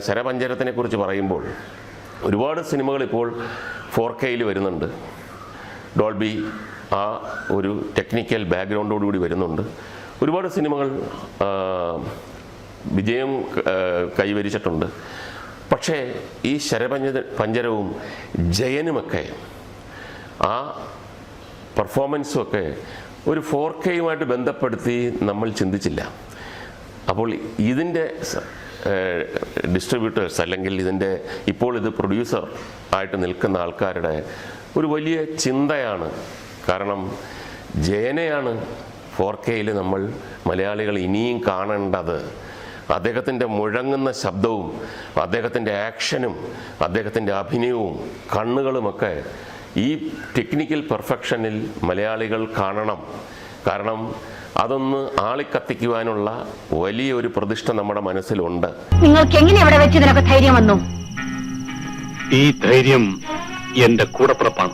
ശരപഞ്ചരത്തിനെ കുറിച്ച് പറയുമ്പോൾ ഒരുപാട് സിനിമകൾ ഇപ്പോൾ 4Kയിൽ വരുന്നുണ്ട്. ഡോൾബി ആ ഒരു ടെക്നിക്കൽ ബാക്ക്ഗ്രൗണ്ടോടുകൂടി വരുന്നുണ്ട്. ഒരുപാട് സിനിമകൾ വിജയം കൈവരിച്ചിട്ടുണ്ട്. പക്ഷേ ഈ ശരപഞ്ചരവും ജയനുമൊക്കെ ആ പെർഫോമൻസുമൊക്കെ ഒരു 4Kയുമായിട്ട് ബന്ധപ്പെടുത്തി നമ്മൾ ചിന്തിച്ചില്ല. അപ്പോൾ ഇതിൻ്റെ ഡിസ്ട്രിബ്യൂട്ടേഴ്സ് അല്ലെങ്കിൽ ഇതിൻ്റെ ഇപ്പോൾ ഇത് പ്രൊഡ്യൂസർ ആയിട്ട് നിൽക്കുന്ന ആൾക്കാരുടെ ഒരു വലിയ ചിന്തയാണ്. കാരണം ജയനെയാണ് 4Kയിൽ നമ്മൾ മലയാളികൾ ഇനിയും കാണേണ്ടത്. അദ്ദേഹത്തിൻ്റെ മുഴങ്ങുന്ന ശബ്ദവും അദ്ദേഹത്തിൻ്റെ ആക്ഷനും അദ്ദേഹത്തിൻ്റെ അഭിനയവും കണ്ണുകളുമൊക്കെ ഈ ടെക്നിക്കൽ പെർഫെക്ഷനിൽ മലയാളികൾ കാണണം. കാരണം അതൊന്ന് ആളിക്കത്തിക്കുവാനുള്ള വലിയൊരു പ്രതിഷ്ഠ നമ്മുടെ മനസ്സിലുണ്ട്. നിങ്ങൾക്ക് എങ്ങനെ ഇവിടെ വെച്ച് ഇതിനൊക്കെ ധൈര്യം വന്നു? ഈ ധൈര്യം എന്റെ കൂടപ്പിറപ്പാണ്.